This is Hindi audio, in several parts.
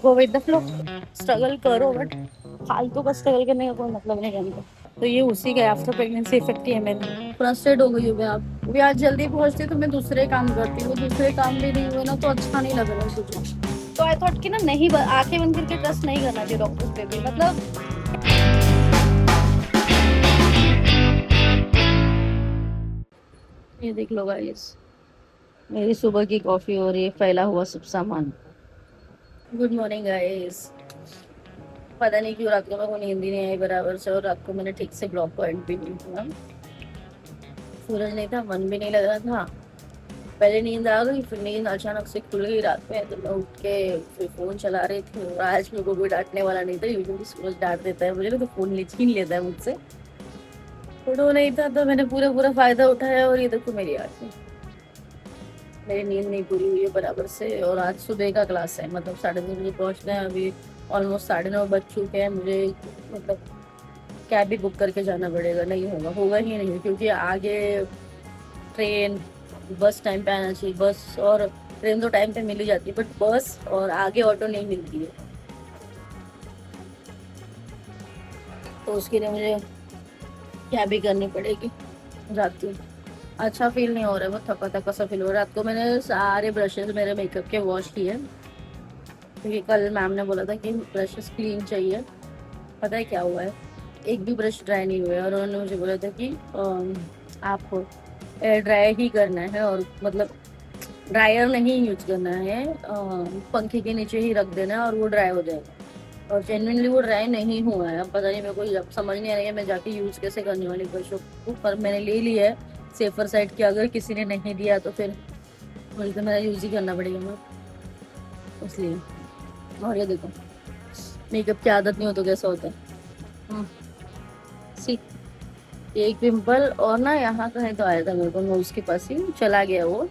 Go with the flow, struggle करो बट फालतू का स्ट्रगल करने का कोई मतलब नहीं है। तो ये उसी का आफ्टर प्रेगनेंसी इफेक्ट ही है। मैं फ्रस्ट्रेट हो गई हूँ मैं। आप भी आज जल्दी पहुंचती तो मैं दूसरे काम करती हूँ, दूसरे काम भी नहीं हुए ना तो अच्छा नहीं लग रहा मुझे। तो आई थॉट कि ना नहीं, आंखें बंद करके ट्रस्ट नहीं करना चाहिए डॉक्टर्स पे भी। मतलब ये देख लो गाइस, मेरी सुबह की कॉफी और ये फैला हुआ सब सामान। Good morning guys. पता नहीं क्यों रात को मेरे को नींद ही नहीं आई बराबर से, और रात को मैंने ठीक से ब्लॉग को एंड भी नहीं किया। सूरज नहीं था, मन भी नहीं लग रहा था। पहले नींद आ गई, फिर नींद अचानक से खुल गई रात में, तो मैं उठ के फिर फोन चला रही थी। और आज मेरे को कोई डांटने वाला नहीं था, यूजुअली सूरज डांट देता है मुझे, तो फोन छीन लेता है मुझसे। फोटो नहीं था तो मैंने पूरा पूरा फायदा उठाया। और ये देखो मेरी आंखें, मेरी नींद नहीं पूरी हुई है बराबर से। और आज सुबह का क्लास है, मतलब 9:30 बजे पहुंचना है। अभी ऑलमोस्ट 9:30 बज चुके हैं। मुझे मतलब कैब भी बुक करके जाना पड़ेगा। नहीं होगा, होगा ही नहीं, क्योंकि आगे ट्रेन बस टाइम पे आना चाहिए। बस और ट्रेन तो टाइम पे मिल ही जाती है, बट बस और आगे ऑटो नहीं मिलती है। तो उसके लिए मुझे कैब भी करनी पड़ेगी। जाती हूँ। अच्छा फील नहीं हो रहा है, बहुत थका थका सा फील हो रहा है। रात को मैंने सारे ब्रशेस मेरे मेकअप के वॉश किए, क्योंकि कल मैम ने बोला था कि ब्रशेस क्लीन चाहिए। पता है क्या हुआ है, एक भी ब्रश ड्राई नहीं हुआ है। और उन्होंने मुझे बोला था कि आपको एयर ड्राई ही करना है, और मतलब ड्रायर नहीं यूज करना है, पंखे के नीचे ही रख देना है और वो ड्राई हो जाएगा। और जेन्युइनली वो ड्राई नहीं हुआ है। अब पता नहीं, मेरे को समझ नहीं आ रही है मैं जाके यूज कैसे करने वाली ब्रशों को। पर मैंने ले लिया है सेफर साइड की। अगर किसी ने नहीं दिया तो फिर मुझे तो मेरा यूज ही करना पड़ेगा मैं, इसलिए। और ये देखो, मेकअप की आदत नहीं हो तो कैसा होता है। सी, एक पिंपल और ना यहाँ कहीं तो आया था मेरे को, नोज के पास ही चला गया वो।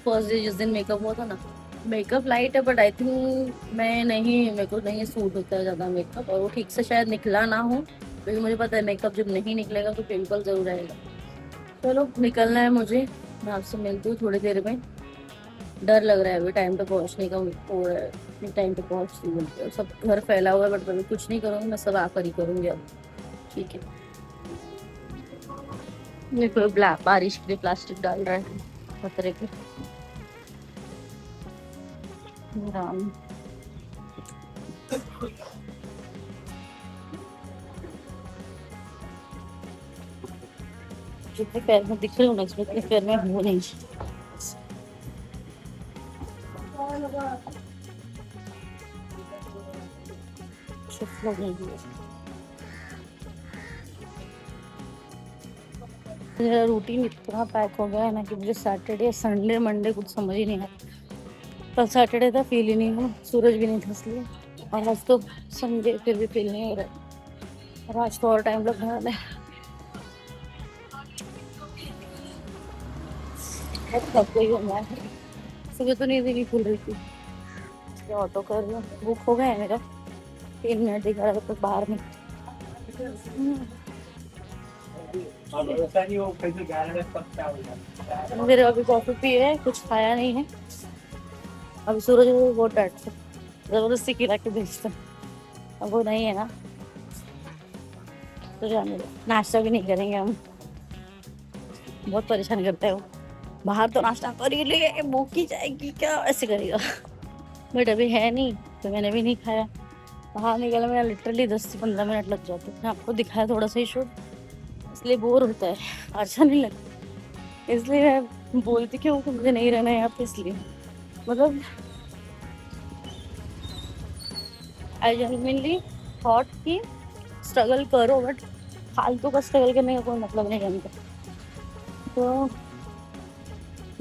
फर्स्ट डे जिस दिन मेकअप हुआ था ना। मेकअप लाइट है, बट आई थिंक मैं नहीं, मेरे को नहीं सूट होता है ज़्यादा मेकअप। और वो ठीक से शायद निकला ना हो, क्योंकि मुझे पता है मेकअप जब नहीं निकलेगा तो पिंपल जरूर आएगा। चलो निकलना है मुझे, मैं आपसे मिलती हूँ थोड़ी देर में। डर लग रहा है अभी टाइम पे पहुँचने का हो रहा है। टाइम पे पहुँचती हूँ, सब घर फैला हुआ है, बट मैं कुछ नहीं करूँगी, मैं सब आकर ही करूँगी अब। ठीक है। ये कोई बारिश के लिए प्लास्टिक डाल रहा है पतरे पे। राम, जितने पैर में दिख रहे हो ना, जितने पैर में हो नहीं। मेरा रूटीन इतना पैक हो गया है ना कि मुझे सैटरडे संडे मंडे कुछ समझ ही नहीं आया। कल सैटरडे था, फील ही नहीं हुआ, सूरज भी नहीं था इसलिए। और आज तो संडे, फिर भी फील नहीं हो रहा। और आज तो और टाइम लग रहा है। बहुत थक गई हूँ मैं। सुबह तो नींद ही नहीं खुल रही थी। इसलिए ऑटो कर रही हूँ, बुक हो गया है मेरा। 3 मिनट दिखा रहा था बाहर में। मेरे अभी कॉफी पी है, कुछ खाया नहीं है। अभी सूरज को बहुत डांटते, जबरदस्ती खिला के भेजते। अब वो नहीं है ना, तो जाने दो। नाश्ता भी नहीं करेंगे हम, बहुत परेशान करते हैं वो। बाहर तो नाश्ता कर ही लिए, भूख ही जाएगी क्या, ऐसे करेगा। बट अभी है नहीं, तो मैंने भी नहीं खाया। बाहर निकलने में लिटरली 10 से 15 मिनट लग जाते हैं। आपको दिखाया थोड़ा सा ही शूट, इसलिए बोर होता है, अच्छा नहीं लगता। इसलिए मैं बोलती क्यों कि मुझे नहीं रहना है यहाँ पे, इसलिए। मतलब आई जेन्युइनली थॉट कि स्ट्रगल करो बट फालतू का स्ट्रगल करने का कोई मतलब नहीं है। तो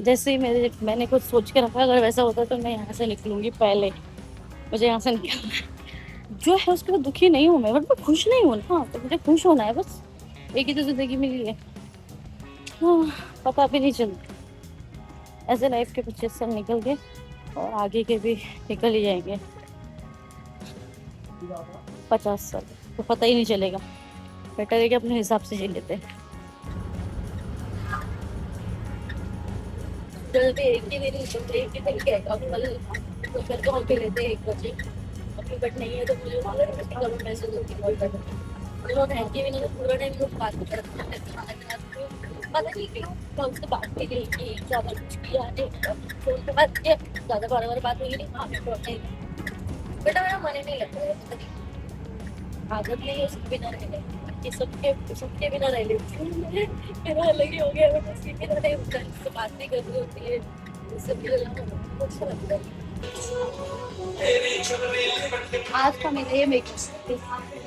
जैसे ही मैंने कुछ सोच के रखा, अगर वैसा होता तो मैं यहाँ से निकलूंगी पहले। मुझे यहाँ से निकलना है जो है, उसके बाद दुखी नहीं हूँ मैं, बट मैं खुश नहीं हूँ ना। तो मुझे खुश होना है बस, एक ही तो जिंदगी मिली है। पता भी नहीं चलता, ऐसे लाइफ के 25 साल निकल गए और आगे के भी निकल ही जाएंगे 50 साल, तो पता ही नहीं चलेगा। बेटर है कि अपने हिसाब से जी लेते हैं। जल्दी एक ही दिन, एक ही दिन क्या है, कल तो हम पे लेते 1 बजे। बट नहीं है तो मुझे गलत महसूस होती है बहुत ज़्यादा। मुझे लोग रहती भी नहीं तो पूरा टाइम लोग बात करते रहते हैं, खाना बनाते हैं। पता नहीं क्यों मैं उनसे बात नहीं रही कि ज़्यादा कुछ किया नहीं, फ़ोन पे बात किया, ज़्यादा बार-बार बात हुई नहीं, हाँ, मैं पहुँचा ही नहीं। बेटा मेरा मन ही नहीं लगता है, पता नहीं, आदत नहीं है उसके बिना रहने की, सबके सबके बिना रह लेती हूँ मैं, मेरा अलग ही हो गया है, मैं उसके बिना नहीं होता है, उससे बात नहीं करनी होती है, उससे मिलना अच्छा लगता है। आज का मेरा ये मेकअप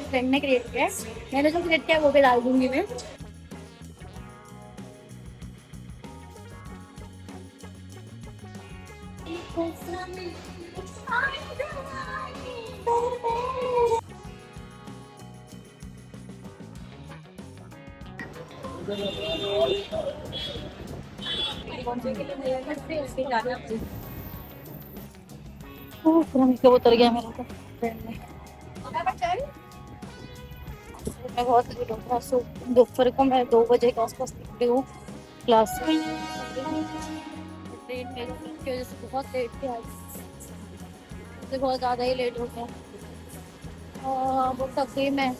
फ्रेंड ने क्रिएट किया है, मैंने जो क्रिएट किया है वो भी डाल दूंगी मैं। पूरा मेकअप उतर गया मेरा तो फ्रेंड ने। मैं बहुत लेट हो गया, सो दोपहर को मैं 2 बजे के आसपास निकली हूँ क्लास से। ट्रेन मेरे फ्रेंड की वजह से बहुत लेट थी आज, मुझे बहुत ज़्यादा ही लेट हो गया। वो थक गई मैं,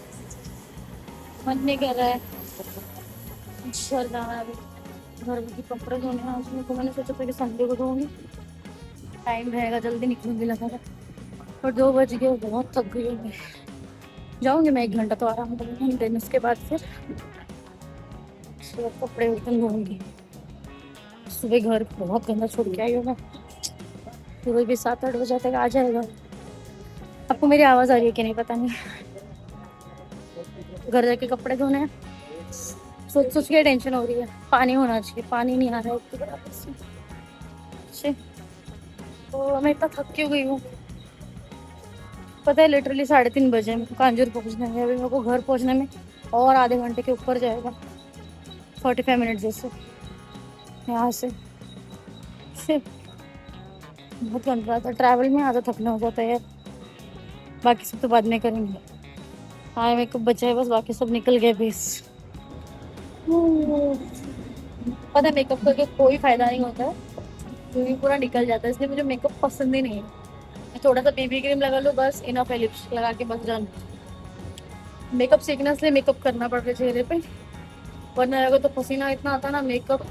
मन नहीं कर रहा है घर जाना है अभी, घर के कपड़े धोने हैं आज मेरे को। मैंने सोचा था कि संडे को धोऊंगी, टाइम रहेगा जल्दी निकलूंगी लगा था, और 2 बज गए, बहुत थक गई हूँ मैं। जाऊंगी मैं 1 घंटा तो आराम करूँगी, देन उसके बाद फिर कपड़े बर्तन धोऊंगी। सुबह घर बहुत गंदा छोड़ के आई हूँ मैं, सुबह भी 7-8 बजे तक आ जाएगा। आपको मेरी आवाज़ आ रही है कि नहीं पता नहीं। घर जाके कपड़े धोने हैं, सोच सोच के टेंशन हो रही है, पानी होना चाहिए, पानी नहीं आ रहा है एक तो बराबर से। तो मैं इतना थक क्यों गई हूँ पता है, लिटरली 3:30 बजे मेरे को कांजूर पहुँचना है, अभी मेरे को घर पहुँचने में और आधे घंटे के ऊपर जाएगा, 45 मिनट जैसे यहाँ से। बहुत गंदा रहा था ट्रैवल में, आधा थकना हो जाता है यार। बाकी सब तो बाद में करेंगे, हाँ मेकअप बचा है बस, बाकी सब निकल गए बेस। पता है मेकअप करके कोई फायदा नहीं होता है, क्योंकि पूरा निकल जाता है, इसलिए मुझे मेकअप पसंद ही नहीं है। मैं थोड़ा सा बेबी क्रीम लगा लूँ बस, इनफ है, लिपस्टिक लगा के बस डन। मेकअप सीखना इसलिए मेकअप करना पड़ रहा है चेहरे पे, वरना अगर तो पसीना इतना आता ना, मेकअप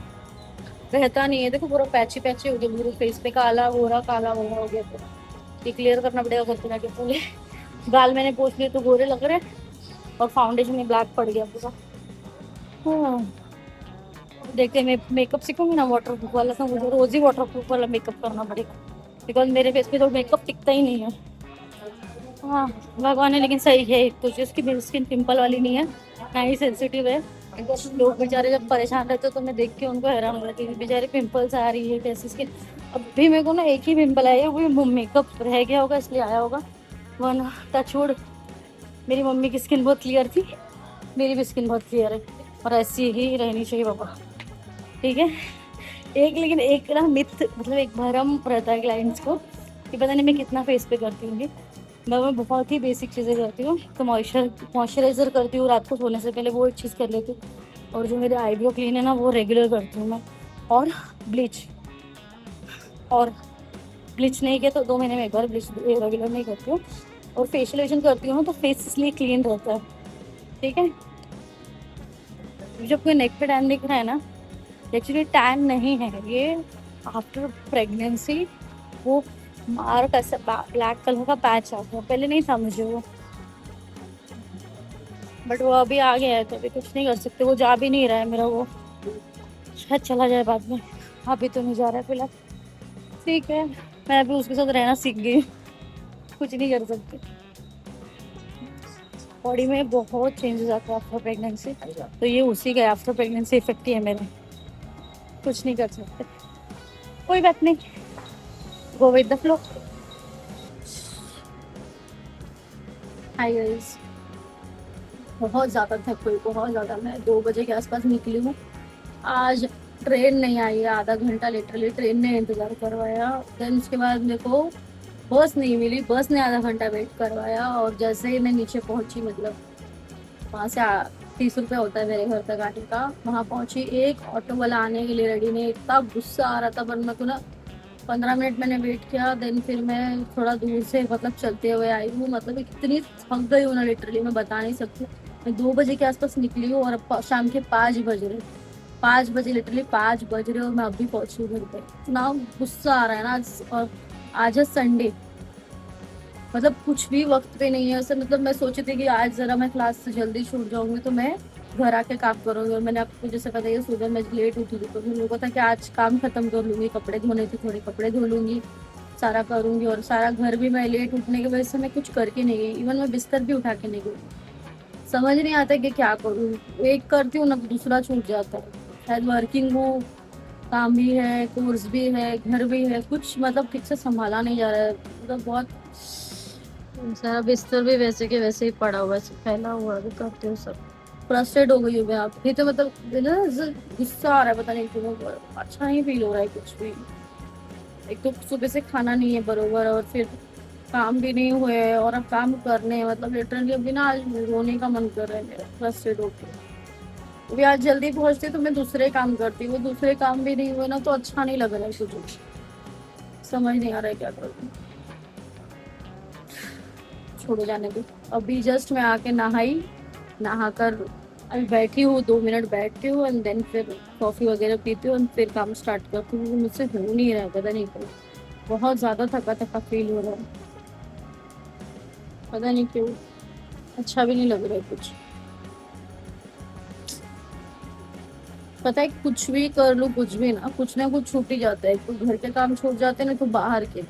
रहता नहीं है। देखो पूरा पैची पैची हो गया मेरे फेस पे, काला हो गया, तो ये क्लियर करना पड़ेगा घर पे जाके पहले। गाल मैंने पोंछ लिए तो गोरे लग रहे हैं, और फाउंडेशन में ब्लैक पड़ गया पूरा। हाँ देखते मैं मेकअप सीखूंगी ना वाटर प्रूफ वाला, तो मुझे रोज ही वाटर प्रूफ वाला मेकअप करना पड़ेगा, बिकॉज मेरे फेस पे तो मेकअप टिकता ही नहीं है। हाँ भगवान ने लेकिन सही है, तो जिसकी मेरी स्किन पिंपल वाली नहीं है, ना ही सेंसिटिव है। लोग बेचारे जब परेशान रहते तो मैं देख के उनको हैरान हो जाती हूँ, बेचारे पिंपल्स आ रही है कैसी स्किन। अब भी मेरे को ना एक ही पिंपल आया है, वो मेकअप रह गया होगा इसलिए आया होगा, वरना टचवुड मेरी मम्मी की स्किन बहुत क्लियर थी, मेरी भी स्किन बहुत क्लियर है, और ऐसी ही रहनी चाहिए बाबा, ठीक है। एक लेकिन एक ना मिथ, मतलब एक भरम रहता है क्लाइंट्स को कि पता नहीं मैं कितना फेस पे करती हूँ। मैं बहुत ही बेसिक चीज़ें करती हूँ, तो मॉइस्चराइज़र करती हूँ, रात को सोने से पहले वो एक चीज़ कर लेती हूँ, और जो मेरे आईब्रो क्लीन है ना वो रेगुलर करती हूँ मैं, और ब्लीच और ब्लीच नहीं किया तो 2 महीने में एक बार ब्लीच रेगुलर नहीं करती हूँ, और फेशियलाइजेशन करती हूँ तो फेस इसलिए क्लीन रहता है, ठीक है। जब कोई नेक पे टैन दिख रहा है ना, एक्चुअली टैन नहीं है ये, आफ्टर प्रेगनेंसी वो मार्क ऐसा ब्लैक कलर का पैच आ गया, पहले नहीं था मुझे वो, बट वो अभी आ गया है, तो अभी कुछ नहीं कर सकते, वो जा भी नहीं रहा है मेरा, वो शायद चला जाए बाद में, अभी तो नहीं जा रहा है फिलहाल, ठीक है। मैं अभी उसके साथ रहना सीख गई, कुछ नहीं कर सकती। बॉडी में बहुत चेंजेस आते हैं आफ्टर प्रेगनेंसी, तो ये उसी का आफ्टर प्रेगनेंसी इफेक्ट ही है मेरा, कुछ नहीं कर सकते, कोई बात नहीं, go with the flow. Hi guys, बहुत ज़्यादा थक गई, बहुत ज़्यादा। मैं 2 बजे के आसपास निकली हूँ, आज ट्रेन नहीं आई है, आधा घंटा लिटरली ट्रेन ने इंतज़ार करवाया, देन उसके बाद मेरे को बस नहीं मिली, बस ने आधा घंटा वेट करवाया, और जैसे ही मैं नीचे पहुँची, मतलब वहाँ से 30 रुपये होता है मेरे घर तक आने का, वहाँ पहुँची, एक ऑटो वाला आने के लिए रेडी नहीं, इतना गुस्सा आ रहा था, पर मैं तो ना 15 मिनट मैंने वेट किया, देन फिर मैं थोड़ा दूर से मतलब चलते हुए आई हूँ। मतलब इतनी थक गई हूँ ना, लिटरली मैं बता नहीं सकती। मैं 2 बजे के आसपास निकली हूँ और अब शाम के 5 बज रहे। 5 बजे, लिटरली 5 बज रहे और मैं अभी पहुंची हूँ घर पे। इतना गुस्सा आ रहा है ना आज। और आज है संडे, मतलब कुछ भी वक्त पे नहीं है ऐसे। मतलब मैं सोची थी कि आज जरा मैं क्लास से जल्दी छूट जाऊंगी तो मैं घर आके काम करूंगी। और मैंने आपको जैसे पता है सुबह मैं लेट उठी थी, तो मुझे लोगों था कि आज काम खत्म कर लूंगी, कपड़े धोने थे थोड़े कपड़े धो लूंगी, सारा करूंगी। और सारा घर भी मैं लेट उठने की वजह से मैं कुछ करके नहीं गई, इवन मैं बिस्तर भी उठा के नहीं गई। समझ नहीं आता कि क्या करूँ। एक करती हूँ ना तो दूसरा छूट जाता है। शायद वर्किंग हूँ, काम भी है, कोर्स भी है, घर भी है, कुछ मतलब ठीक से संभाला नहीं जा रहा है। मतलब बहुत सारा बिस्तर भी वैसे के वैसे ही पड़ा हुआ है, फैला हुआ है, करते हो सब। फ्रस्ट्रेट हो गई हूँ मैं। आप ये तो मतलब ना गुस्सा आ रहा है, पता नहीं क्यों। अच्छा नहीं फील हो रहा है कुछ भी। एक तो सुबह से खाना नहीं है बरोबर, और फिर काम भी नहीं हुए हैं, और अब काम करने हैं। मतलब लिटरली अभी ना आज रोने का मन कर रहा है मेरा, फ्रस्ट्रेट होकर। अभी आज जल्दी पहुंचती तो मैं दूसरे काम करती, वो दूसरे काम भी नहीं हुए ना तो अच्छा नहीं लग रहा है कुछ। समझ नहीं आ रहा है क्या करूँ। छोड़ो, जाने दो। अभी जस्ट मैं आके नहाई, नहाकर अभी बैठी हूँ, 2 मिनट बैठती हूँ एंड देन फिर कॉफी वगैरह पीती हूँ और फिर काम स्टार्ट करती हूँ। मुझसे हो नहीं रहा है, पता नहीं क्यों। बहुत ज्यादा थका थका फील हो रहा है, पता नहीं क्यों। अच्छा भी नहीं लग रहा है कुछ। पता है कुछ भी कर लूँ, कुछ ना कुछ छूट ही जाता है। तो घर के काम छूट जाते हैं ना, तो बाहर के।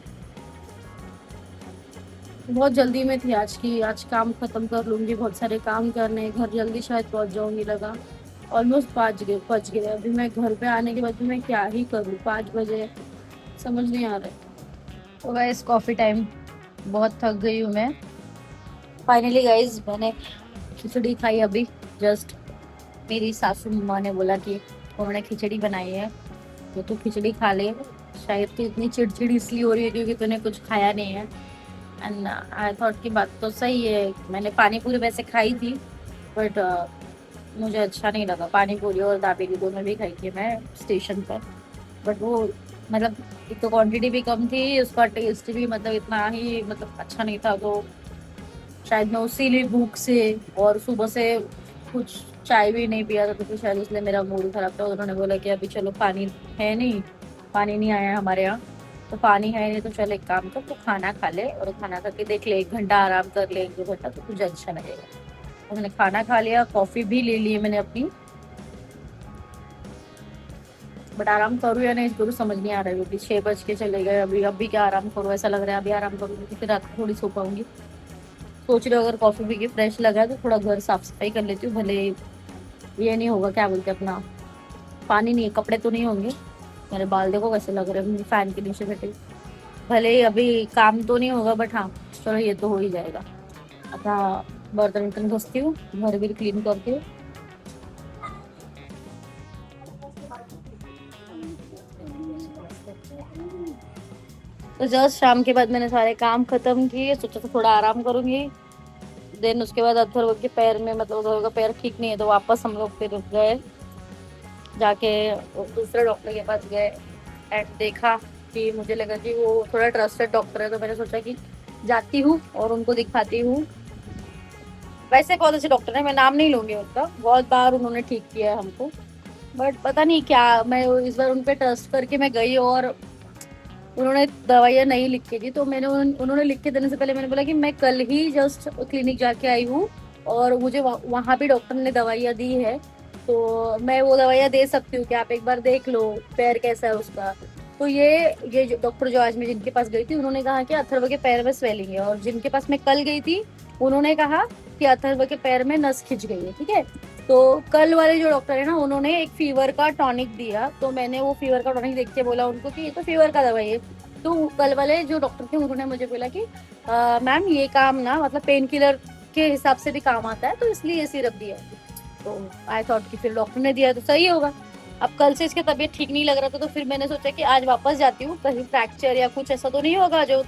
बहुत जल्दी में थी आज की, आज काम खत्म कर लूंगी, बहुत सारे काम करने, घर जल्दी शायद पहुंच जाऊंगी लगा। ऑलमोस्ट 5 बज गए। अभी मैं घर पे आने के बाद भी मैं क्या ही करूँ, 5 बजे, समझ नहीं आ रहा है। तो गाइस कॉफी टाइम। बहुत थक गई हूँ मैं। फाइनली गाइस मैंने खिचड़ी खाई अभी जस्ट। मेरी सासू माँ ने बोला कि उन्होंने खिचड़ी बनाई है तो तू खिचड़ी खा ले। शायद तो इतनी चिड़चिड़ी इसलिए हो रही है क्योंकि तूने कुछ खाया नहीं है। एंड आई थॉट की बात तो सही है। मैंने पानी पूरी वैसे खाई थी, बट मुझे अच्छा नहीं लगा। पानी पूरी और दाबेली दोनों भी खाई थी मैं स्टेशन पर, बट वो मतलब एक तो क्वांटिटी भी कम थी, उसका टेस्ट भी मतलब इतना ही मतलब अच्छा नहीं था। तो शायद मैं उसी लिए भूख से, और सुबह से कुछ चाय भी नहीं पिया था तो फिर शायद इसलिए मेरा मूड खराब था। उन्होंने बोला कि अभी चलो पानी है नहीं, पानी नहीं आया हमारे यहाँ, तो पानी है नहीं तो चल एक काम कर, तो खाना खा ले और खाना खा के देख ले, 1 घंटा आराम कर ले, 1-2 घंटा, तो तुझे अच्छा लगेगा। तो मैंने खाना खा लिया, कॉफी भी ले ली है मैंने अपनी। बट आराम करूँ या नहीं करूँ समझ नहीं आ रहा है, क्योंकि 6 बज के चले गए। अभी क्या आराम करूँ, ऐसा लग रहा है अभी आराम करूँगी तो फिर रात को थोड़ी सो पाऊंगी। सोच रही हूँ अगर कॉफी पी के फ्रेश लगा तो थोड़ा घर साफ सफाई कर लेती हूँ, भले ये नहीं होगा क्या बोलते अपना, पानी नहीं है, कपड़े तो नहीं होंगे। मेरे बाल देखो कैसे लग रहे हैं फैन के नीचे बैठे। भले ही अभी काम तो नहीं होगा बट हाँ चलो ये तो हो ही जाएगा। अपना बर्तन वर्तन घसती हूँ, घर भी क्लीन करती हूँ। तो जस्ट शाम के बाद मैंने सारे काम खत्म किए, सोचा तो थोड़ा आराम करूंगी। देन उसके बाद अथर्व के पैर में मतलब अथर्व का पैर ठीक नहीं है, तो वापस हम लोग फिर गए, जाके दूसरे डॉक्टर के पास गए एंड देखा कि मुझे लगा कि वो थोड़ा ट्रस्टेड डॉक्टर है, तो मैंने सोचा कि जाती हूँ और उनको दिखाती हूँ। वैसे बहुत अच्छे डॉक्टर है, मैं नाम नहीं लूंगी उनका, बहुत बार उन्होंने ठीक किया है हमको। बट पता नहीं क्या, मैं इस बार उन पे ट्रस्ट करके मैं गई और उन्होंने दवाइयाँ नहीं लिख के दी। तो उन्होंने लिख के देने से पहले मैंने बोला कि मैं कल ही जस्ट क्लिनिक जाके आई हूँ और मुझे वहाँ भी डॉक्टर ने दवाइयाँ दी है, तो मैं वो दवाइयाँ दे सकती हूँ कि आप एक बार देख लो पैर कैसा है उसका। तो ये जो डॉक्टर जो आज मैं जिनके पास गई थी उन्होंने कहा कि अथर्व के पैर में स्वेलिंग है, और जिनके पास मैं कल गई थी उन्होंने कहा कि अथर्व के पैर में नस खिंच गई है। ठीक है, तो कल वाले जो डॉक्टर है ना उन्होंने एक फीवर का टॉनिक दिया, तो मैंने वो फीवर का टॉनिक देख के बोला उनको कि ये तो फीवर का दवाई है। तो कल वाले जो डॉक्टर थे उन्होंने मुझे बोला कि मैम ये काम ना मतलब पेन किलर के हिसाब से भी काम आता है, तो इसलिए ये सिरप दिया है। तो आई थॉट कि फिर डॉक्टर ने दिया है तो सही होगा। अब कल से इसकी तबीयत ठीक नहीं लग रहा था, तो फिर मैंने सोचा कि आज वापस जाती हूँ, कहीं फ्रैक्चर या कुछ ऐसा तो नहीं होगा जो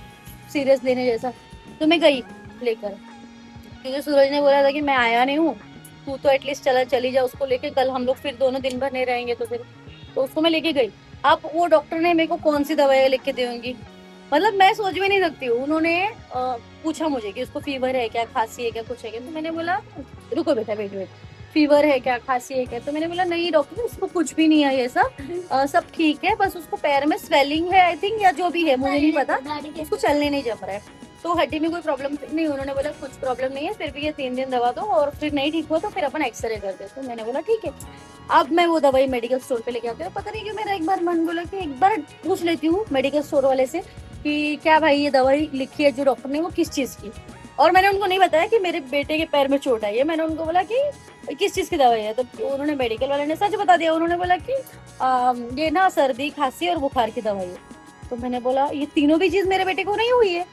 सीरियस लेने जैसा। तो मैं गई लेकर, क्योंकि सूरज ने बोला था कि मैं आया नहीं हूँ, तू तो एटलीस्ट चली जा उसको लेके, कल हम लोग फिर दोनों दिन भर नहीं रहेंगे तो फिर, तो उसको मैं लेके गई। अब वो डॉक्टर ने मेरे को कौन सी दवाई लिख के दी होंगी, मतलब मैं सोच भी नहीं सकती हूँ। उन्होंने पूछा मुझे कि उसको फीवर है क्या, खांसी है क्या, कुछ है क्या, तो मैंने बोला रुको बेटा वेट वेट, फीवर है क्या, खांसी है क्या, तो मैंने बोला नहीं डॉक्टर उसको कुछ भी नहीं है, ये सब ठीक है, बस उसको पैर में स्वेलिंग है आई थिंक, या जो भी है मुझे नहीं पता, उसको चलने नहीं जम रहा है, तो हड्डी में कोई प्रॉब्लम नहीं। उन्होंने बोला कुछ प्रॉब्लम नहीं है, फिर भी ये 3 दिन दवा दो और फिर नहीं ठीक हुआ तो फिर अपन एक्सरे कर दे। तो मैंने बोला ठीक है। अब मैं वो दवाई मेडिकल स्टोर पे लेके आती हूँ, पता नहीं क्यों मेरा एक बार मन बोला कि एक बार पूछ लेती हूँ मेडिकल स्टोर वाले से कि क्या भाई ये दवाई लिखी है जो डॉक्टर ने वो किस चीज की। और मैंने उनको नहीं बताया कि मेरे बेटे के पैर में चोट आई है, मैंने उनको बोला कि किस चीज की दवाई है, तो उन्होंने मेडिकल वाले ने सच बता दिया। उन्होंने बोला कि ये ना सर्दी खांसी और बुखार की दवाई है। तो मैंने बोला ये तीनों भी चीज मेरे बेटे को नहीं हुई है।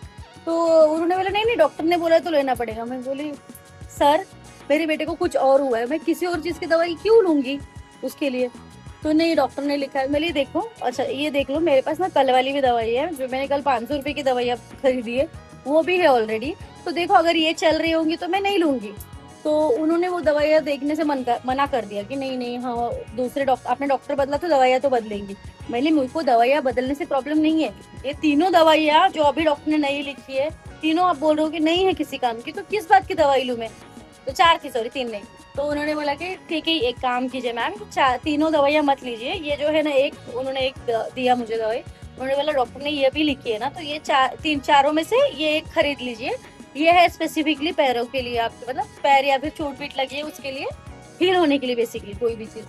तो उन्होंने बोला नहीं नहीं डॉक्टर ने बोला तो लेना पड़ेगा। मैं बोली सर मेरे बेटे को कुछ और हुआ है, मैं किसी और चीज की दवाई क्यों लूंगी उसके लिए। तो नहीं डॉक्टर ने लिखा है। मैं देखो अच्छा ये देख लो मेरे पास ना कल वाली भी दवाई है, जो मैंने कल 500 रुपए की दवाई अब खरीदी है वो भी है ऑलरेडी, तो देखो अगर ये चल रही होंगी तो मैं नहीं लूंगी। तो उन्होंने वो दवाइयाँ देखने से मना कर दिया कि नहीं नहीं हाँ दूसरे डॉक्टर, आपने डॉक्टर बदला तो दवाइयाँ तो बदलेंगी। मैंने मुझ को दवाइयाँ बदलने से प्रॉब्लम नहीं है, ये तीनों दवाइयाँ जो अभी डॉक्टर ने नई लिखी है तीनों आप बोल रहे हो कि नहीं है किसी काम की, तो किस बात की दवाई लूँ मैं। तो 4 थी सॉरी 3 नहीं। तो उन्होंने बोला कि ठीक है एक काम कीजिए मैम, तीनों दवाइयाँ मत लीजिए, ये जो है ना एक उन्होंने एक दिया मुझे दवाई, उन्होंने बोला डॉक्टर ने ये भी लिखी है ना तो ये चारों में से ये एक खरीद लीजिए, ये है स्पेसिफिकली पैरों के लिए, आपके मतलब पैर या फिर चोट पीट लगी है उसके लिए, हील होने के लिए बेसिकली कोई भी चीज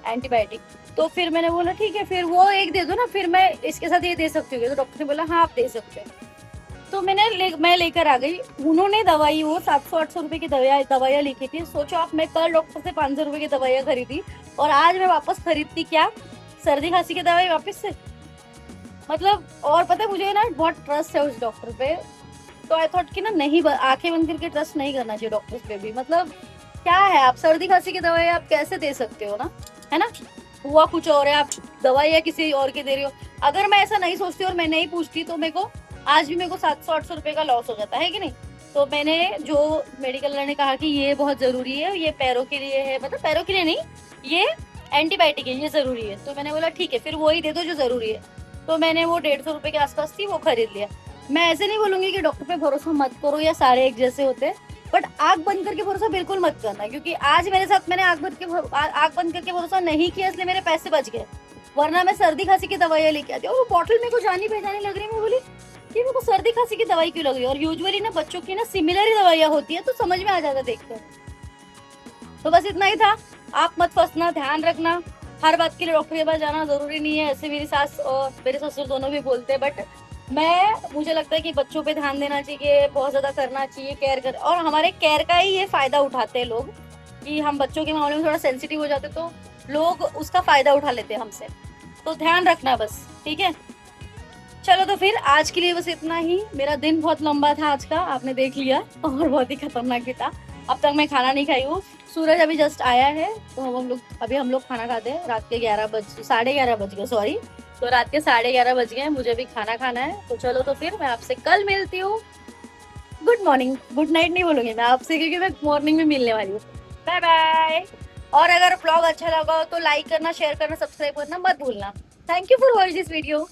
एंटीबायोटिक। तो फिर मैंने बोला ठीक है फिर वो एक दे दो ना, फिर मैं इसके साथ ये दे सकती हूँ। तो डॉक्टर ने बोला हाँ आप दे सकते हैं। तो मैं लेकर आ गई। उन्होंने दवाई वो 700-800 रुपए की दवाइयाँ लिखी थी। सोचो आप, मैं कल डॉक्टर से 500 रुपए की दवाइयाँ खरीदी और आज मैं वापस खरीदती क्या, सर्दी खांसी की दवाई वापस से। मतलब और पता है मुझे ना बहुत ट्रस्ट है उस डॉक्टर पे, तो आई थॉट कि ना नहीं आंखें बंद करके ट्रस्ट नहीं करना चाहिए डॉक्टर्स पे भी। मतलब क्या है, आप सर्दी खांसी की दवाई आप कैसे दे सकते हो ना, है ना, हुआ कुछ और है, आप दवाई या किसी और की दे रही हो। अगर मैं ऐसा नहीं सोचती और मैं नहीं पूछती तो मेरे को आज भी मेरे को 700-800 रुपए का लॉस हो जाता है कि नहीं। तो मैंने जो मेडिकल वाले ने कहा कि ये बहुत जरूरी है, ये पैरों के लिए है, मतलब पैरों के लिए नहीं, ये एंटीबायोटिक है, ये जरूरी है। तो मैंने बोला ठीक है फिर वही दे दो जो जरूरी है। तो मैंने वो 150 रुपए के आसपास थी वो खरीद लिया। मैं ऐसे नहीं बोलूंगी कि डॉक्टर पे भरोसा मत करो या सारे एक जैसे होते हैं, बट आंख बंद करके भरोसा बिल्कुल मत करना, क्योंकि आज मेरे साथ मैंने आंख बंद करके भरोसा नहीं किया इसलिए मेरे पैसे बच गए, वरना मैं सर्दी खांसी की दवाइयाँ लेके आती। और वो बॉटल मेरे को जानी पहचानी लग रही है, मैं बोली कि मेरे को सर्दी खांसी की दवाई क्यों लग रही है। और यूजुअली ना बच्चों की ना सिमिलर ही दवाइयाँ होती है तो समझ में आ जाता देखकर। तो बस इतना ही था। आप मत फंसना, ध्यान रखना, हर बात के लिए डॉक्टर के पास जाना जरूरी नहीं है, ऐसे मेरी सास और मेरे ससुर दोनों भी बोलते हैं। बट मुझे लगता है कि बच्चों पे ध्यान देना चाहिए, बहुत ज्यादा करना चाहिए केयर कर, और हमारे केयर का ही ये फायदा उठाते हैं लोग कि हम बच्चों के मामले में थोड़ा सेंसिटिव हो जाते तो लोग उसका फायदा उठा लेते हैं हमसे। तो ध्यान रखना बस, ठीक है। चलो तो फिर आज के लिए बस इतना ही। मेरा दिन बहुत लंबा था आज का, आपने देख लिया, और बहुत ही खतरनाक भी था। अब तक मैं खाना नहीं खाई हूँ, सूरज अभी जस्ट आया है तो हम लोग खाना खाते हैं। रात के 11:30 बज गए सॉरी, तो रात के 11:30 बज गए, मुझे भी खाना खाना है। तो चलो तो फिर मैं आपसे कल मिलती हूँ। गुड मॉर्निंग, गुड नाइट नहीं बोलूंगी मैं आपसे क्योंकि मैं मॉर्निंग में मिलने वाली हूँ। Bye bye. और अगर ब्लॉग अच्छा लगा हो तो लाइक करना, शेयर करना, सब्सक्राइब करना मत भूलना। Thank you for watching this video.